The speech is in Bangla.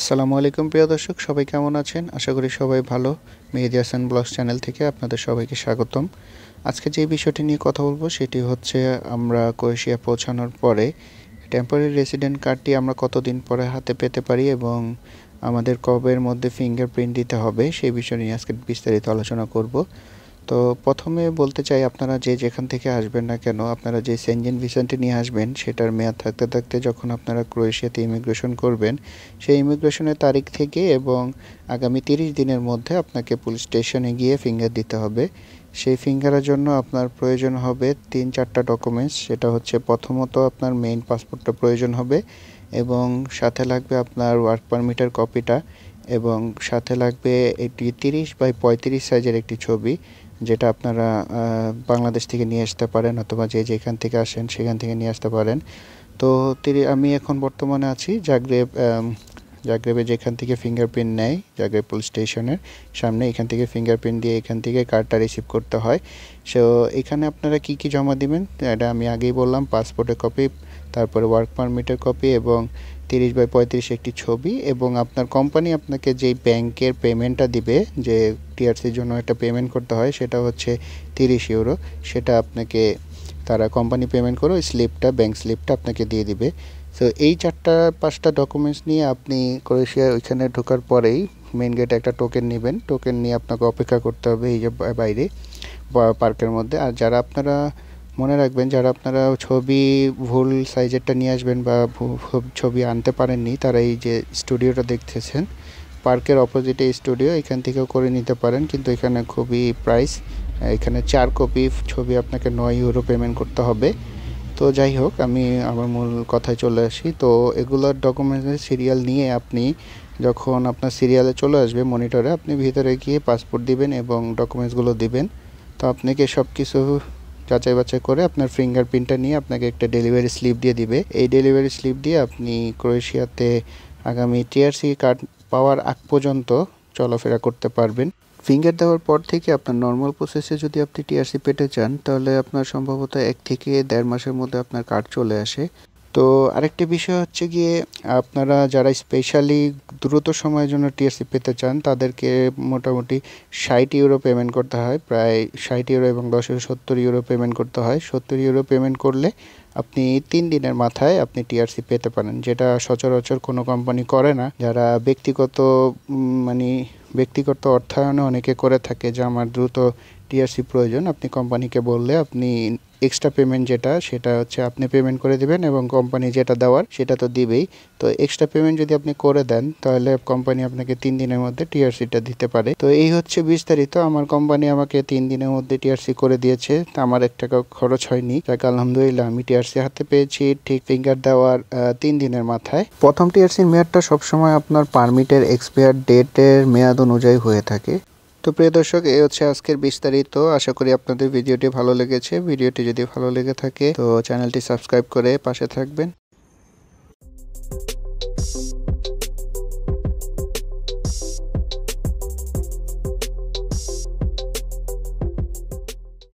আসসালামু আলাইকুম প্রিয় দর্শক, সবাই কেমন আছেন? আশা করি সবাই ভালো। মেহেদী হাসান ব্লগস চ্যানেল থেকে আপনাদের সবাইকে স্বাগতম। আজকে যে বিষয়টি নিয়ে কথা বলবো সেটি হচ্ছে আমরা ক্রোয়েশিয়া পৌঁছানোর পরে টেম্পোরারি রেসিডেন্ট কার্ডটি আমরা কতদিন পরে হাতে পেতে পারি এবং আমাদের কবের মধ্যে ফিঙ্গারপ্রিন্ট দিতে হবে সেই বিষয় নিয়ে আজকে বিস্তারিত আলোচনা করব। তো প্রথমে বলতে চাই, আপনারা যেখান থেকে আসবেন না কেন, আপনারা যে সেনজেন ভিসাটি নিয়ে আসবেন সেটার মেয়াদ থাকতে থাকতে যখন আপনারা ক্রোয়েশিয়াতে ইমিগ্রেশন করবেন, সেই ইমিগ্রেশনের তারিখ থেকে এবং আগামী 30 দিনের মধ্যে আপনাকে পুলিশ স্টেশনে গিয়ে ফিঙ্গার দিতে হবে। সেই ফিঙ্গারের জন্য আপনার প্রয়োজন হবে 3-4টা ডকুমেন্টস। সেটা হচ্ছে প্রথমত আপনার মেইন পাসপোর্টটা প্রয়োজন হবে এবং সাথে লাগবে আপনার ওয়ার্ক পারমিটের কপিটা এবং সাথে লাগবে এটি 30x35 সাইজের একটি ছবি, যেটা আপনারা বাংলাদেশ থেকে নিয়ে আসতে পারেন অথবা যেখান থেকে আসেন সেখান থেকে নিয়ে আসতে পারেন। তো আমি এখন বর্তমানে আছি জাগরেবে, যেখান থেকে ফিঙ্গারপ্রিন্ট নেয় জাগরেব পুলিশ স্টেশনের সামনে। এখান থেকে ফিঙ্গারপ্রিন্ট দিয়ে এখান থেকে কার্ডটা রিসিভ করতে হয়। সো এখানে আপনারা কি জমা দিবেন এটা আমি আগেই বললাম। পাসপোর্টের কপি, তারপরে ওয়ার্ক পারমিটের কপি এবং 30x35 একটি ছবি, এবং আপনার কোম্পানি আপনাকে যেই ব্যাংকের পেমেন্টটা দিবে, যে টিআরসির জন্য একটা পেমেন্ট করতে হয়, সেটা হচ্ছে 30 ইউরো। সেটা আপনাকে তারা কোম্পানি পেমেন্ট করে ওই স্লিপটা, ব্যাংক স্লিপটা আপনাকে দিয়ে দিবে। সো এই 4-5টা ডকুমেন্টস নিয়ে আপনি ক্রোয়েশিয়া ওইখানে ঢোকার পরেই মেন গেটে একটা টোকেন নেবেন। টোকেন নিয়ে আপনাকে অপেক্ষা করতে হবে এই যে বাইরে পার্কের মধ্যে। আর যারা আপনারা মনে রাখবেন, যারা আপনারা ছবি ভুল সাইজেরটা নিয়ে আসবেন বা ছবি আনতে পারেননি, তারা এই যে স্টুডিওটা দেখতেছেন পার্কের অপোজিটে স্টুডিও, এখান থেকেও করে নিতে পারেন, কিন্তু এখানে খুবই প্রাইস। এখানে 4 কপি ছবি আপনাকে 9 ইউরো পেমেন্ট করতে হবে। তো যাই হোক, আমি আমার মূল কথায় চলে আসি। তো এগুলোর ডকুমেন্টের সিরিয়াল নিয়ে আপনি যখন আপনার সিরিয়ালে চলে আসবে মনিটরে, আপনি ভিতরে গিয়ে পাসপোর্ট দিবেন এবং ডকুমেন্টসগুলো দিবেন। তো আপনাকে সব কিছু যাচাই বাছাই করে আপনার ফিঙ্গারপ্রিন্টটা নিয়ে আপনাকে একটা ডেলিভারি স্লিপ দিয়ে দিবে। এই ডেলিভারি স্লিপ দিয়ে আপনি ক্রোয়েশিয়াতে আগামী টিআরসি কার্ড পাওয়ার আগ পর্যন্ত চলাফেরা করতে পারবেন। ফিঙ্গার দেওয়ার পর থেকে আপনার নর্মাল প্রসেসে যদি আপনি টিআরসি পেতে চান, তাহলে আপনার সম্ভবত 1 থেকে 1.5 মাসের মধ্যে আপনার কার্ড চলে আসে। তো আরেকটি বিষয় হচ্ছে গিয়ে, আপনারা যারা স্পেশালি দ্রুত সময়ের জন্য টিআরসি পেতে চান, তাদেরকে মোটামুটি 60 ইউরো পেমেন্ট করতে হয়, প্রায় 60 ইউরো এবং 10-70 ইউরো পেমেন্ট করতে হয়। 70 ইউরো পেমেন্ট করলে আপনি 3 দিনের মাথায় আপনি টিআরসি পেতে পারেন, যেটা সচরাচর কোনো কোম্পানি করে না। যারা ব্যক্তিগত অর্থায়নে অনেকে করে থাকে যে আমার দ্রুত টিআরসি প্রয়োজন, আপনি কোম্পানিকে বললে আপনি এক্সট্রা পেমেন্ট সেটা হচ্ছে আপনি পেমেন্ট করে দিবেন এবং কোম্পানি যেটা দেওয়ার সেটা তো দিবেই। তো এক্সট্রা পেমেন্ট যদি আপনি করে দেন, তাহলে কোম্পানি আপনাকে 3 দিনের মধ্যে টিআরসিটা দিতে পারে। তো এই হচ্ছে বিস্তারিত। আমার কোম্পানি আমাকে 3 দিনের মধ্যে টিআরসি করে দিয়েছে, আমার 1 টাকা খরচ হয়নি। যাক আলহামদুলিল্লাহ, আমি টিআরসি হাতে পেয়েছি ঠিক ফিঙ্গার দেওয়ার 3 দিনের মাথায়। প্রথম টিআরসির মেয়াদটা সবসময় আপনার পারমিটের এক্সপায়ার ডেটের মেয়াদ অনুযায়ী হয়ে থাকে। তো প্রিয় দর্শক, এই হচ্ছে আজকের বিস্তারিত। আশা করি আপনাদের ভিডিওটি ভালো লেগেছে। ভিডিওটি যদি ভালো লেগে থাকে তো চ্যানেলটি সাবস্ক্রাইব করে পাশে থাকবেন।